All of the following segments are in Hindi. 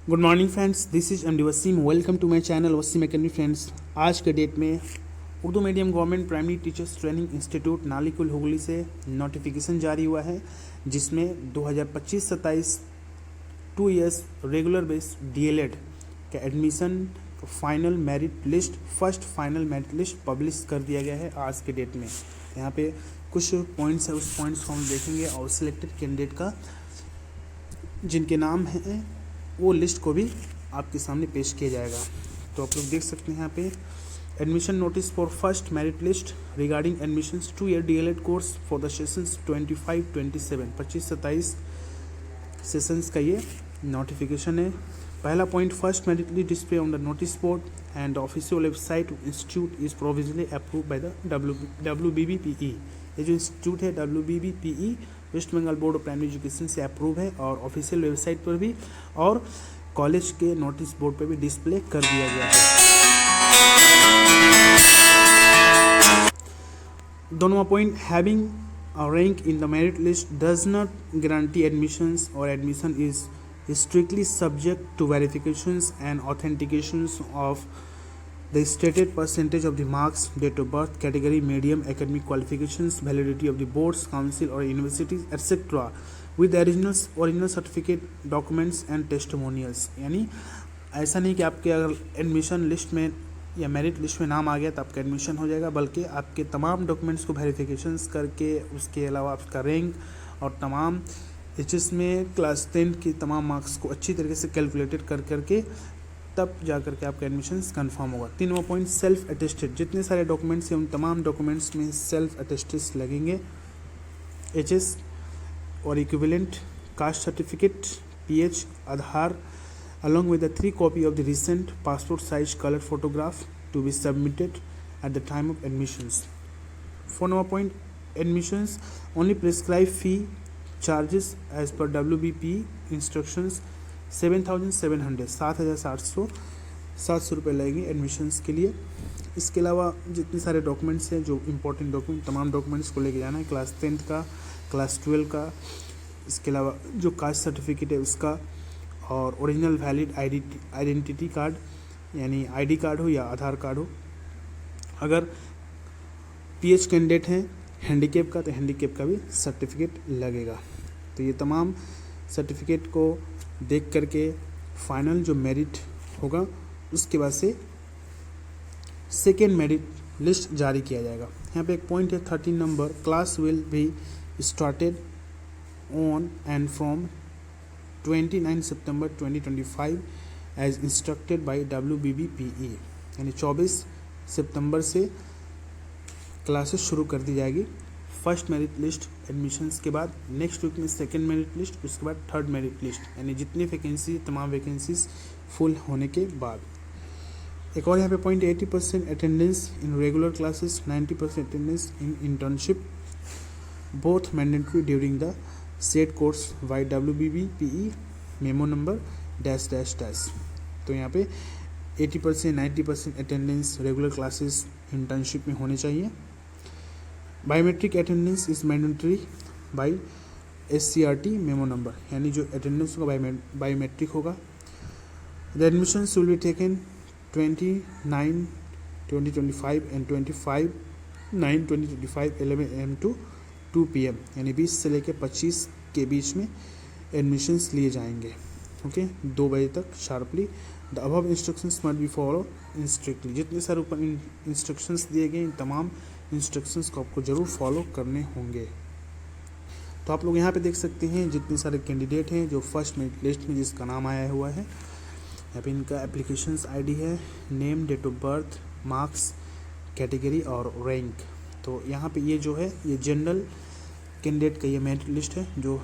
Good morning friends, this is MD Wasim. Welcome to my channel Wasim academy. Friends, आज के डेट में Urdu medium government primary teachers training institute Nalikul Hooghly से नोटिफिकेशन जारी हुआ है, जिसमें 2025-27 2 इयर्स रेगुलर बेस डीएलएड का admission final merit list, first final merit list publish कर दिया गया है आज के डेट में। यहाँ पे कुछ पॉइंट्स है, उस पॉइंट्स को हम देखेंगे और सिलेक्टेड कैंडिडेट का जिनके नाम हैं वो लिस्ट को भी आपके सामने पेश किया जाएगा। तो आप लोग देख सकते हैं यहाँ पे admission notice for first merit list regarding admissions 2 year DElEd course for the sessions 25-27 25-27 sessions का ये नोटिफिकेशन है। पहला point, first merit list display on the notice board and official website institute is provisionally approve by the WBBPE। ये जो इंस्टीट्यूट है WBBPE West Bengal board of primary education से अप्रूव है और ऑफिशियल वेबसाइट पर भी और कॉलेज के नोटिस बोर्ड पर भी डिस्प्ले कर दिया गया है। दोनों point, having a rank in the merit list does not guarantee admissions or admission is strictly subject to verifications and authentications of the stated percentage of the marks, date of birth, category, medium, academic qualifications, validity of the boards, council or universities, etc. with the original certificate, documents and testimonials। यानी ऐसा नहीं कि आपके अगर एडमिशन लिस्ट में या मेरिट लिस्ट में नाम आ गया तो आपका एडमिशन हो जाएगा, बल्कि आपके तमाम डॉक्यूमेंट्स को वेरिफिकेशंस करके, उसके अलावा आपका रैंक और तमाम एचएस में क्लास 10 की तमाम मार्क्स को अच्छी तरीके से कैलकुलेटेड करके तब जा करके आपका एडमिशन कंफर्म होगा। तीनों पॉइंट, सेल्फ अटेस्टेड, जितने सारे डॉक्यूमेंट्स हैं उन तमाम डॉक्यूमेंट्स में सेल्फ अटेस्टेड लगेंगे। एचएस और equivalent caste certificate, pH, Aadhaar along with the 3 copy of the recent passport size color photograph to be submitted at the time of admissions। 4 number point, admissions only prescribed fee charges as per WBP instructions 7,700 7,700 रुपये लगेंगे एडमिशन्स के लिए। इसके अलावा जितने सारे डॉक्यूमेंट्स हैं, जो इम्पोर्टेंट डॉक्यूमेंट, तमाम डॉक्यूमेंट्स को लेके जाना है, क्लास 10 का, क्लास 12 का, इसके अलावा जो कास्ट सर्टिफिकेट है उसका, और ओरिजिनल वैलिड आइडेंटिटी कार्ड यानी आईडी कार्ड हो या आधार कार्ड हो। अगर पीएच कैंडिडेट हैं हैंडीकैप का तो हैंडीकैप का भी सर्टिफिकेट लगेगा। तो ये तमाम सर्टिफिकेट को देख करके फाइनल जो मेरिट होगा उसके बाद से सेकेंड मेरिट लिस्ट जारी किया जाएगा। यहाँ पे एक पॉइंट है 13 number, class will be started on and from 29 सितंबर 2025 एज इंस्ट्रक्टेड बाय WBBPE। यानी 24 सितंबर से क्लासेस शुरू कर दी जाएगी। फर्स्ट मेरिट लिस्ट एडमिशन्स के बाद नेक्स्ट वीक में सेकंड मेरिट लिस्ट, उसके बाद थर्ड मेरिट लिस्ट, यानी जितनी वैकेंसी, तमाम वैकेंसीज फुल होने के बाद। एक और यहाँ पे point, 80% attendance in regular classes, 90% attendance in internship, both mandatory during the set course by WBBPE memo number dash dash dash. तो यहाँ पे 80% 90% अटेंडेंस रेगुलर क्लासेस इंटर्नशिप में होने चाहिए। Biometric attendance is mandatory by SCRT memo number, यानी जो अटेंडेंस होगा बायोमेट्रिक होगा। The admissions will be taken 29/2025 and 25/9/2025 11 AM to 2 PM, यानी 20 से लेकर 25 के बीच में एडमिशन्स लिए जाएंगे। ओके, 2 बजे तक sharply. The above instructions must be follow in strictly. जितने सारे ऊपर इंस्ट्रक्शंस दिए गए इन तमाम इंस्ट्रक्शंस को आपको ज़रूर फॉलो करने होंगे। तो आप लोग यहाँ पे देख सकते हैं जितने सारे कैंडिडेट हैं जो फर्स्ट मेरिट लिस्ट में जिसका नाम आया हुआ है। यहाँ पे इनका एप्लीकेशंस ID है, name, date of birth, marks, category और रैंक। तो यहाँ पे ये जो है ये जनरल कैंडिडेट का ये मेरिट लिस्ट है। जो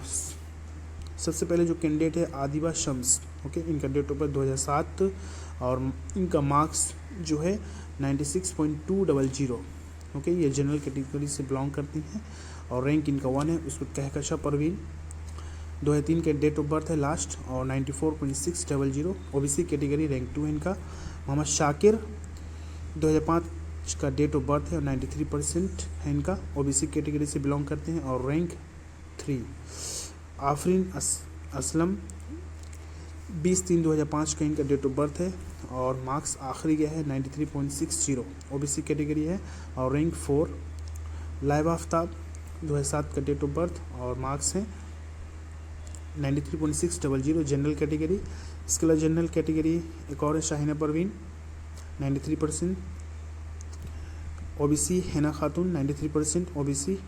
सबसे पहले जो कैंडिडेट है आदिबा शम्स, ओके, इनका डेट ऑफ बर्थ 2007 और इनका मार्क्स जो है 96.200, ओके, ये जनरल कैटेगरी से बिलोंग करती हैं और रैंक इनका 1 है। उसको कहकशा परवीन 2003 के डेट ऑफ बर्थ है लास्ट और 94.600, OBC कैटेगरी, रैंक 2 है इनका। मोहम्मद शाकिर 2005 का डेट ऑफ बर्थ है और 93% है इनका, OBC कैटेगरी से बिलोंग करते हैं और रैंक 3। आफरीन असलम 20/3/2005 का इनका डेट ऑफ बर्थ है और मार्क्स आखिरी गया है 93.60। ओबीसी कैटेगरी है और रैंक 4। लाइबा आफ्ताब 2007 का डेट ऑफ बर्थ और मार्क्स हैं 93.600। जनरल कैटेगरी, इसके अलावा जनरल कैटेगरी एक और है शाहिना परवीन 93%। ओबीसी हैना खातून 93% ओबीसी।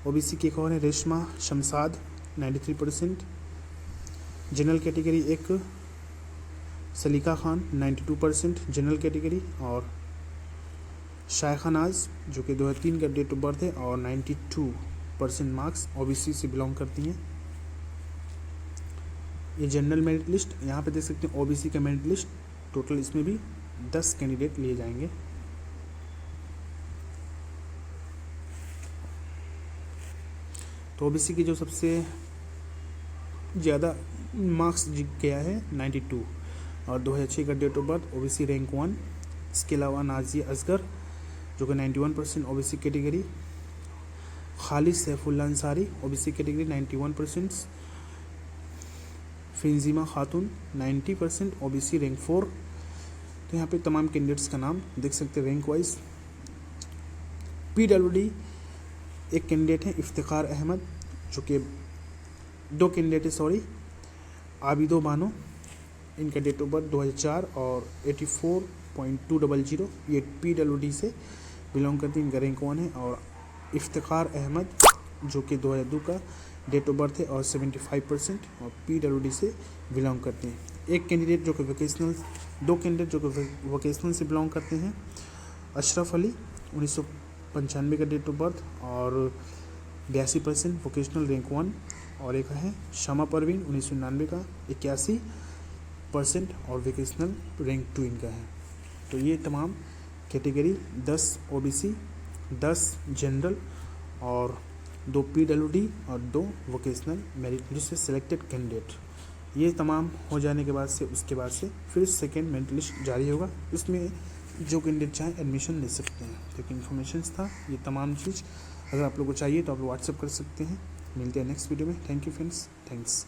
ओबीसी की एक और है रेशमा शमसाद 93%। जनरल कैटेगरी एक सलीका खान 92% जनरल कैटेगरी और शायखा नाज जो कि 2003 का डेट ऑफ बर्थ है और 92% मार्क्स ओबीसी से बिलोंग करती हैं। ये जनरल मेरिट लिस्ट यहाँ पे देख सकते हैं। ओबीसी का मेरिट लिस्ट टोटल इसमें भी 10 कैंडिडेट लिए जाएंगे। तो ओबीसी की जो सबसे ज़्यादा मार्क्स जीत गया है 92 और 2006 का date of birth OBC rank 1। इसके अलावा नाजिया असगर जो कि 91% OBC category. Khalid Saifullah Ansari OBC category 91%। फिंजिमा खातून 90% ओबीसी रैंक 4। तो यहाँ पे तमाम कैंडिडेट्स का नाम देख सकते हैं रैंक वाइज। पीडब्ल्यूडी एक कैंडिडेट है इफ्तिखार अहमद जो कि 2 कैंडिडेट है सॉरी। आबिदो बानो इनका डेट ऑफ बर्थ 2004 और 84.200 ये पीडब्ल्यूडी से बिलोंग करती है। इनका रैंक 1 है। और इफ्तिखार अहमद जो कि 2002 का डेट ऑफ बर्थ है और 75% और पीडब्ल्यूडी से बिलोंग करते हैं। एक कैंडिडेट जो कि वोकेशनल, 2 कैंडिडेट जो कि वोकेशनल से बिलोंग करते हैं। अशरफ अली 1995 का डेट ऑफ बर्थ और 82% वोकेशनल रैंक 1। और एक है शमा परवीन 1999 का 81% और वोकेशनल रैंक 2 इनका है। तो ये तमाम कैटेगरी 10 ओबीसी, 10 जनरल और 2 पीडब्ल्यूडी और 2 वोकेशनल मेरिट लिस्ट से सिलेक्टेड कैंडिडेट, ये तमाम हो जाने के बाद से उसके बाद से फिर सेकेंड मेरिट लिस्ट जारी होगा। इसमें जो कैंडिडेट चाहे एडमिशन ले सकते हैं। तो एक इन्फॉर्मेशन था ये तमाम चीज़। अगर आप लोगों को चाहिए तो आप व्हाट्सएप कर सकते हैं। मिलते हैं नेक्स्ट वीडियो में। Thank you friends, thanks.